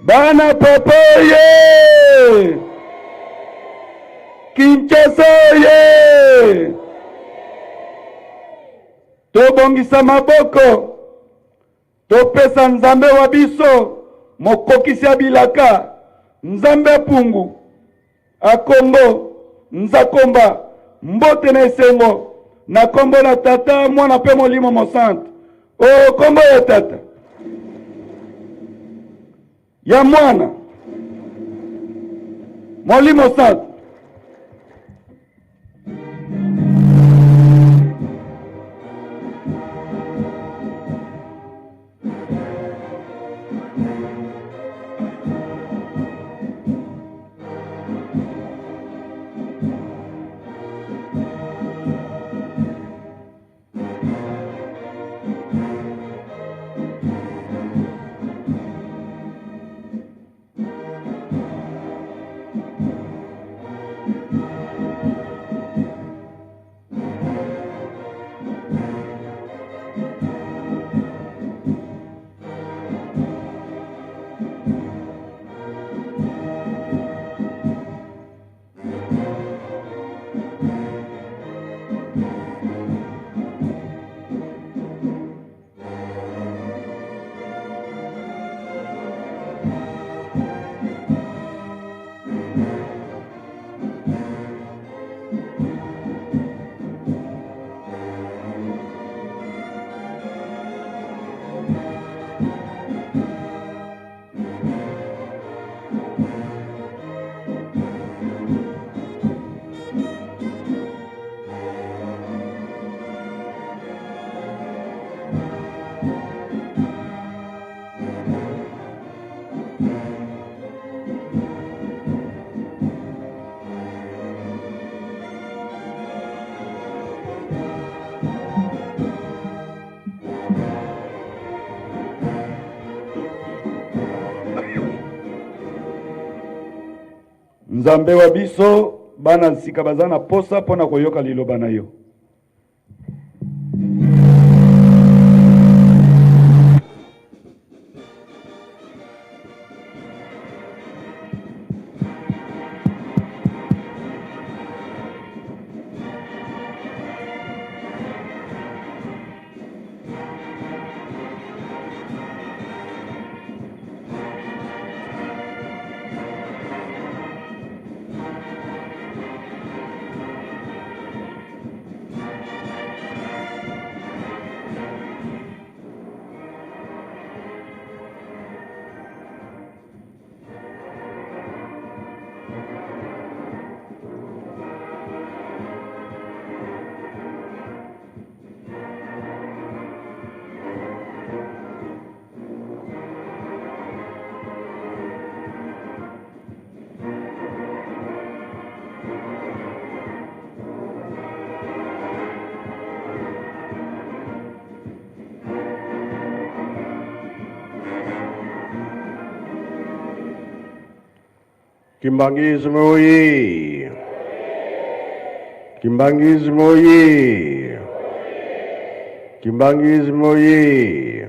Bana Popoye! Kinshasa ye! Tobongisa maboko, topesa Nzambe wa biso, mokokisi ya bilaka, Nzambe pungu, akombo, nzakomba, mbote na esengo, na kombo na tata, mwana pe molimo mosante. O kombo ya tata, ya mwana, molimo sante. Nzambe wa biso bana nsika bazana posa pona koyoka liloba na yo. Kimbangismo oye! Kimbangismo oye! Kimbangismo oye!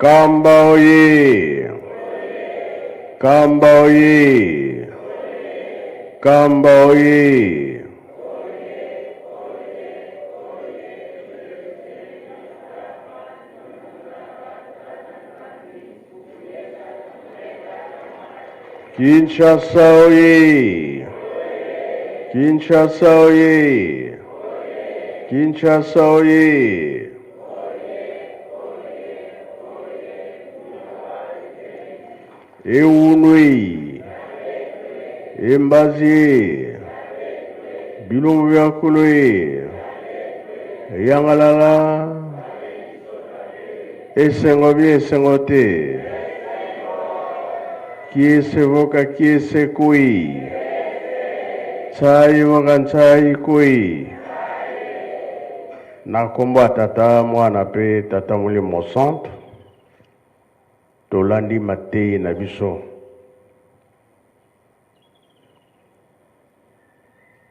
Kamba oye! Kamba oye! Kamba oye! Kinshasa oye! Kinshasa oye! Kinshasa oye! Eunui, Embazi, Bilumbiakului, Yangalala, Esengobi Esengote, Kiesevoka Kiesekui, Tsai Wagantsai Kui, Nakomba tata mwana pe tata muli mosante, Tolandi Matei na biso.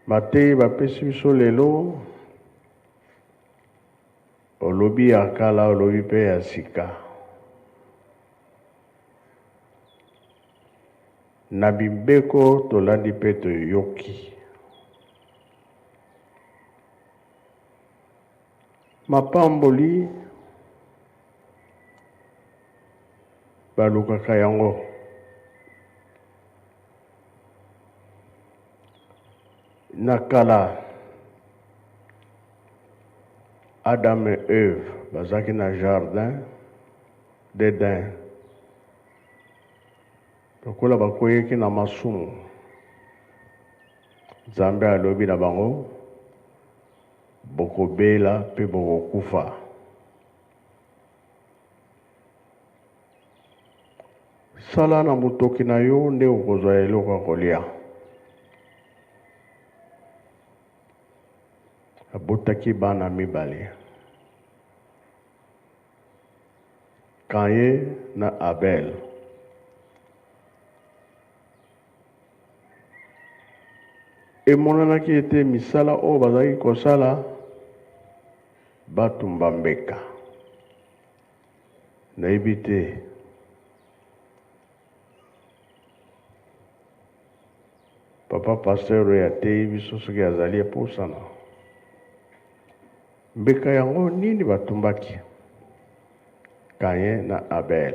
Matei bapesi biso lelo olobi ya kala olobi pe ya sika. Na bimbeko tolandi pe toyoki. Mapamboli balukaka yango. Nakala Adam et Ève bazaki na jardin d'Éden. Lokola bakoyeki na masumu. Nzambe alobi na bango bokobela pe bokokufa. Sala na mutoki na yo nde okozwa eloko kolia. Abotaki bana mibale. Kaye na Abel. Emonanaki ete misala o bazaki kosala batumba mbeka. Nayebi te. Papa pasteur ya te biso soki azali eposana. Mbeka yango nini batumbaki? Kayen na Abel.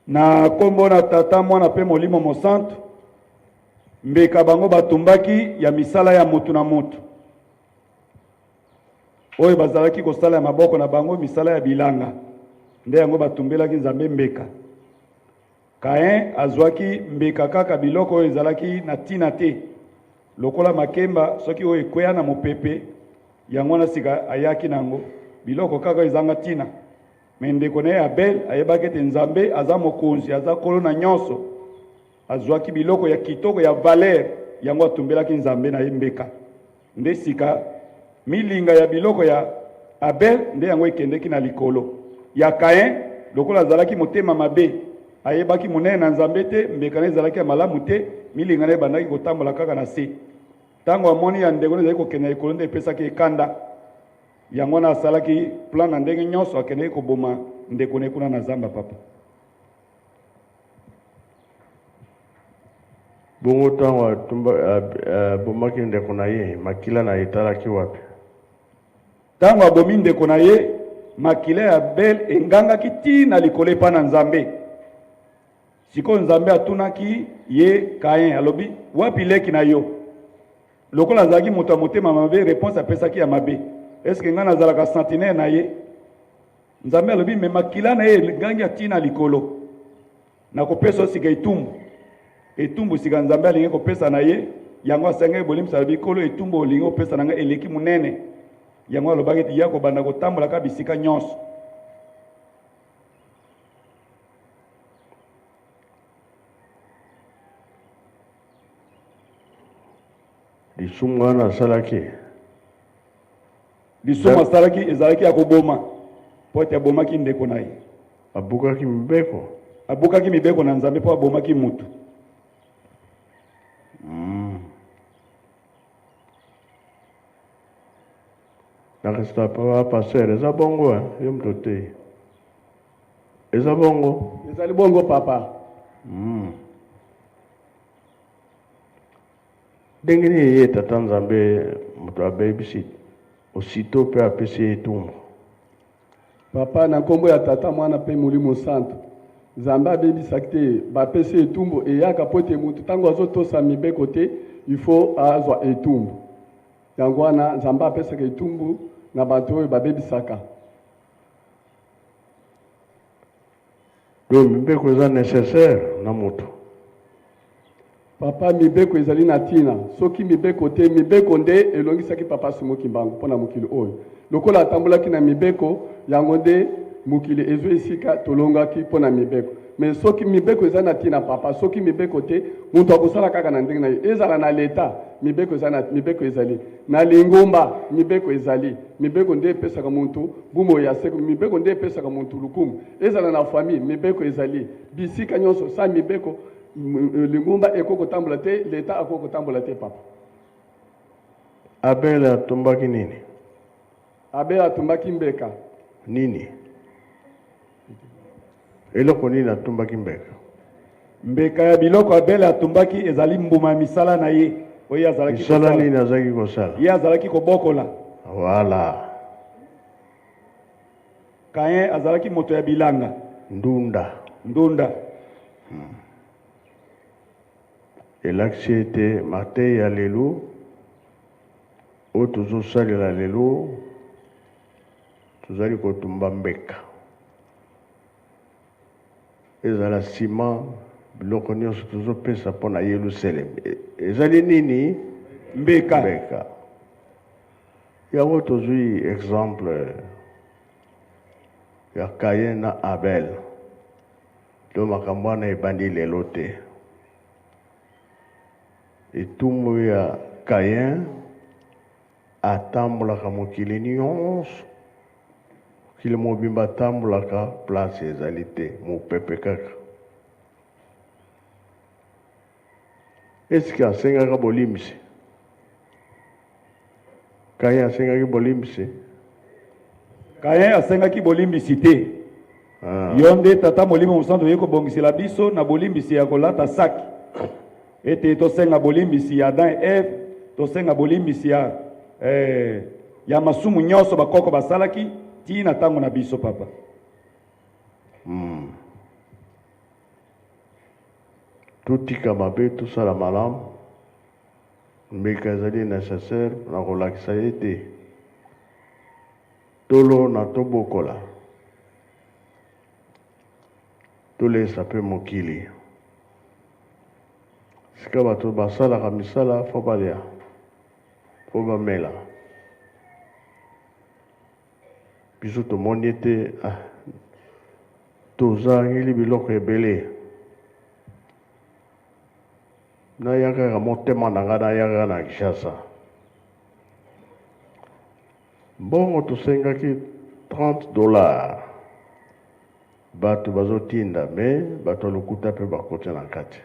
Na kombo na tata mwana pe molimo mosantu mbeka bango batumbaki ya misala ya mutu na mutu oyo bazalaki kosala ya maboko na bango misala ya bilanga nde yango batumbelaki nzambe mbeka. Kain azwaki mbeka kaka biloko oyo ezalaki na tina te lokola makemba soki oyo ekweya na mopepe yango na sika ayaki nango biloko kaka ezanga tina. Mendeko na Abel ayebaki ete nzambe aza mokonzi aza kolo na nyonso azwaki biloko ya kitoko ya valeur yango atumbelaki nzambe na ye mbeka nde sika milinga ya biloko ya Abel nde yango ekendeki na likolo ya Kain lokola azalaki motema mabe ayebaki monene na nzambe te mbeka na ezalaki ya malamu te milinga na ebandaki kotambola kaka na se ntango amoni ya ndeko ezalaki kokende likolo nde epesaki ekanda yango na asalaki plan na ndenge nyonso akendeki koboma ndeko ne kuna na zamba papa. Bongo tango bomaki ndeko na ye makila na etalaki wapi? Tango abomi ndeko na ye makila ya Abel engangaki ti na likolo epa na nzambe. Siko nzambe atunaki ye Kain alobi wapi leki na yo? Lokola azalaki moto ya motema mabe réponse apesaki ya mabe. Est-ce que ngana zalaka sentinelle na ye? Nzambe alobi me makila na ye gangi atina likolo. Na kopesa sika etumbu. Etumbu sika nzambe alingi kopesa na ye, yango asenga bolimisa bikolo etumbu olingi kopesa nanga eleki munene. Yango alobaki ti ya ko banda kotambola ka bisika nyonso. Lisumu na salaki. Lisumu salaki ezalaki ya koboma. Pote abomaki ndeko na ye. Abukaki mibeko. Abukaki mibeko na nzambe po abomaki mutu. Nakasta pa passer eza bongo yo mtote. Eza bongo. Ezali bongo papa. Dengeni ye tata nzambe mutu abebisi osito pe apesi etumbu. Papa na kombo ya tata mwana pe molimo santo. Nzambe abebisaki te bapesi etumbu eyaka pote mutu tango azotosa mibeko te il faut azwa etumbu. Yango wana nzambe apesaka etumbu na bato oyo babebisaka. Donc mibeko eza nécessaire na mutu. Papa mibeko ezali na tina soki mibeko te mibeko nde elongisaki papa Simoki Mbangu mpona mokili oyo lokola atambolaki na mibeko yango nde mokili ezwa esika tolongaki mpona mibeko mais soki mibeko eza na tina papa soki mibeko te muntu akosala kaka na ndenge na ye ezala na leta mibeko ezali na lingomba mibeko ezali mibeko nde epesaka muntu bumo ya seko mibeko nde epesaka muntu lukumu ezala na famille mibeko ezali bisika nyonso sa mibeko lingomba ekoko tambola te leta akoko tambola te papa. Abel atumbaki nini? Abel atumbaki mbeka nini? Eloko nini atumbaki mbeka? Mbeka ya biloko Abel atumbaki ezali mbuma misala na ye. Oya azalaki misala nini azalaki kosala? Ye azalaki kobokola. Voilà. Kain azalaki moto ya bilanga. Ndunda. Elakisi ete mateyi ya lelo oyo tozosalela lelo tozali kotumba mbeka ezala nsima biloko nyonso tozopesa mpo na Yerusalemu ezali nini? Mbeka. Yango tozwi exemple ya Kain na Abel to makambo wana ebandi lelo te. Etumbu ya Kain atambolaka mokili nyonso mokili mobimba atambolaka place ezali te mopepe kaka. Eske asengaka bolimbisi? Kain asengaki bolimbisi? Kain asengaki bolimbisi te. Yo nde tata molimo mosantu ye kobongisela biso na bolimbisi ya kolata saki ete tosenga bolimbisi ya Adam Eve tosenga bolimbisi ya masumu nyonso bakoko basalaki tina tango na biso papa. Totika mabe tosala malamu mbeka ezali nécessaire na kolakisa ete tolo na tobokola tolesa mpe mokili sika bato basalaka misala fo balia fo bamela biso tomoni ete tozangeli biloko ebele nayaka motema na nga nayaka na Kinshasa mbongo tosengaki $30 bato bazotinda me bato lokuta mpe bakoti na kati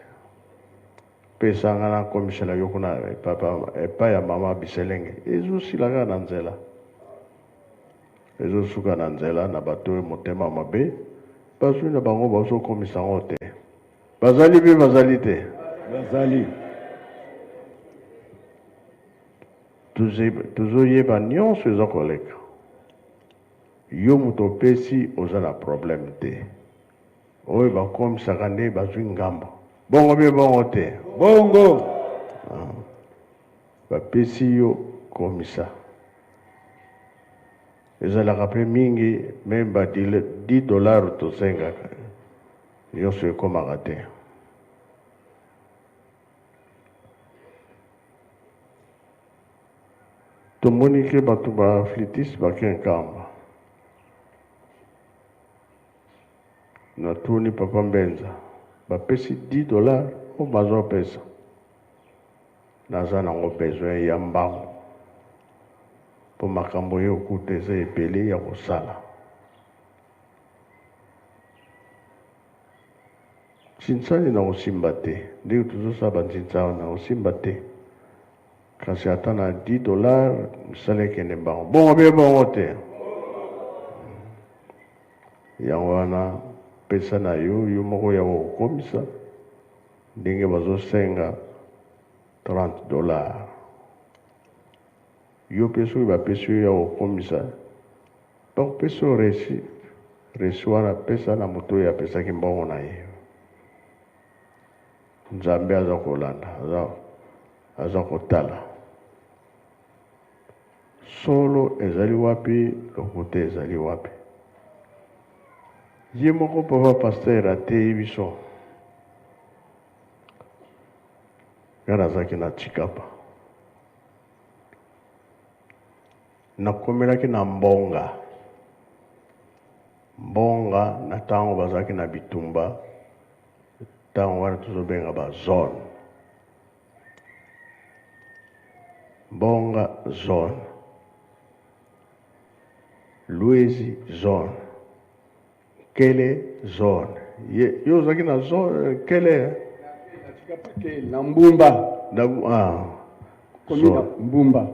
pesanga na komisela yo kuna epai ya mama Biselenge ezosilaka na nzela ezosuka na nzela na bato oyo motema mabe bazwi na bango bazokomisa yango te bazali mpe bazali te bazali tozoyeba nyonso eza koleka yo moto opesi oza na problème te oyo bakomisaka nde bazwi ngambo bongo mpe bongo te bongo bapesi yo komisa ezalaka mpe mingi meme ba $10 tosengaka nyonso ekomaka te. Tomoni ke bato ba flitis bakenkamba na tuni papa Mbenza bapesi $10 o bazopesa naza nango besoin ya mbango po makambo yo okuta eza ebele ya kosala. Chinsani na kosimba te ndenge tozosala banzinsa na kosimba te kasi ata na $10 misala ekende mbango bongo mpe bongo te yango wana pesa na yo moko ya kokomisa ndenge bazosenga $30 yo mpe soki bapesi yo ya kokomisa bakopesa yo resi wana pesa na moto oyo apesaki mbongo na ye. Nzambe aza kolanda aza kotala solo ezali wapi lokuta ezali wapi. Ye moko papa pasteur ateyi biso ngana azalaki na Chikapa nakomelaki na mbonga na ntango bazalaki na bitumba ntango wana tozobenga bazone. Mbonga zone, Louisi zone, Kele zone. Yo ozalaki na zone Kele na Mbumba zone. Mbumba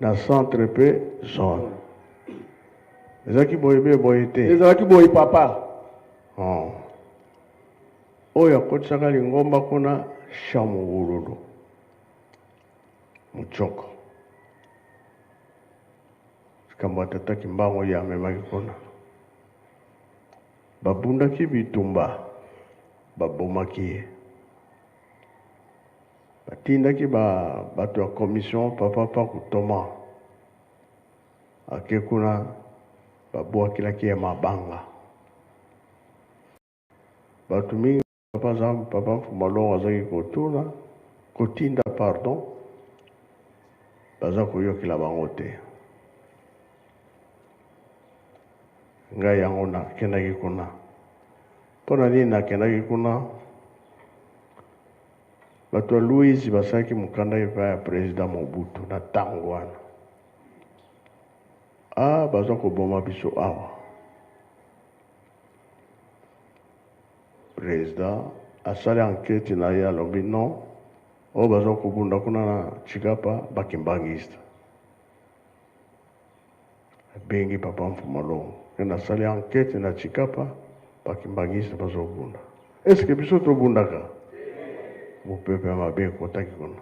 Na centre pe zone. Ezalaki boye boye te. ezalaki boye papa. Oyo akotisaka lingomba kuna Shamugululu Muchoko. Kamba tataki mbango ya memaki kuna. Babundaki bitumba. Babomaki. Batindaki bato ya commission papa kutoma. Ake kuna babuakilaki ya mabanga. Batu mingi papa Fumalongo azaki kotinda pardon. Baza koyokela bango te. Ngai yango nakendaki kuna. Mpona nini nakendaki kuna? Bato ya Louis basalaki mokanda epai ya président Mobutu na ntango wana. Baza koboma biso awa. Président asali enquête na ye alobi non. O baza kobunda kuna na Chikapa bakimbangista. Bengi papa Mfumalongo. Kena sali enquête na Chikapa bakimbangista baza kobunda. Est-ce que biso tobundaka? Mopepe ya mabe kotaki kuna.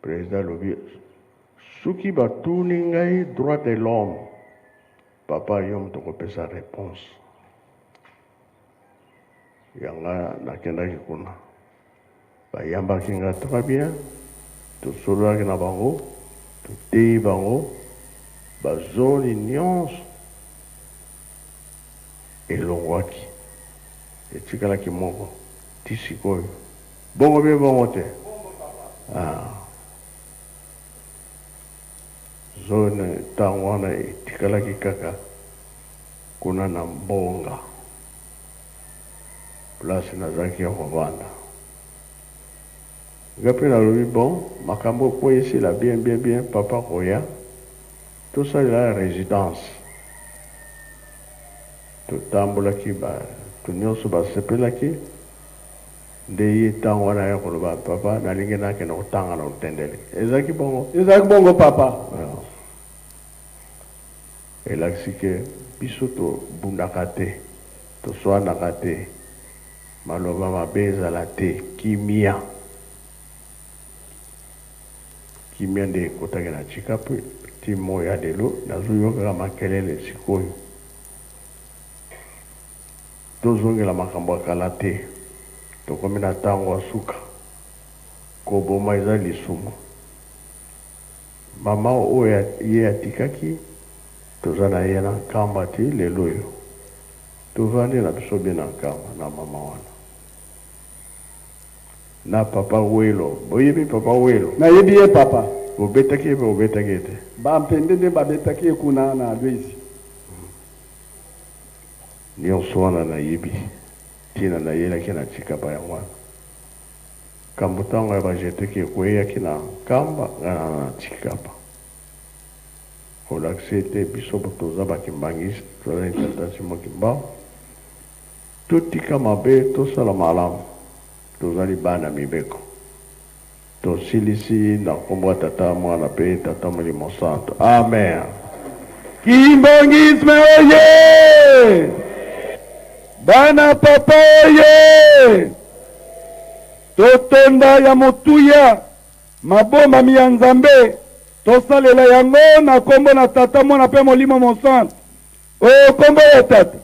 Président lobi suki batuni ngai droit de l'homme. Papa yom tokopesa réponse. Yanga nakendaki kuna. Bayambaki nga très bien. Tosololaki na bango. Toteyi bango. Bazoni nyonso elongwaki. Etikalaki moko. Tisikoyo. Bongo be bongo te. Zone ntango wana etikalaki kaka kuna na Mbonga. Place nazalaki ya kovanda. Gapi na lobi bon, makambo po ici la bien, papa koya. Tout ça il a résidence. Tout tambolaki ba, tout nyonso ba sepelaki. Ndeye tango wana ya koloba papa nalingi nake na kutanga na utendele. Ezaki bongo papa. Elaksike biso to bundaka te. To swanaka te. Maloba mabeza la te kimia. Kimia nde kotaki na Chikapa timo ya delo nazoyoka makelele sikoyo. Tozongela makambo ya kala te. Tokomi na ntango ya suka. Koboma eza lisumu. Mama oyo ye atikaki toza na ye na nkamba te lelo oyo. Tovandi na biso bien na nkamba na mama wana. Na papa Welo. Boyebi papa Welo. Na yebi ye papa. Obetaki ebe obetaki ete. Bampende babetaki kuna na Louisi. Nyonso wana na yebi. Tina na yelaki na Chikapa ya wana. Kambutango ya bajeteki ekweyaki na kamba ngana na Chikapa. Olaksete biso botoza bakimbangisi. Toza intertansi mokimba. Totika mabe tosala malamu. Tozali bana mibeko. Tosilisi na kombo tata mwana pe tata Molimo Santo. Amen. Kimbangisme oye! Bana papa oye! Totonda ya motuya mabomba ya Nzambe tosalela yango na kombo na tata mwana pe Molimo Santo. O kombo ya tata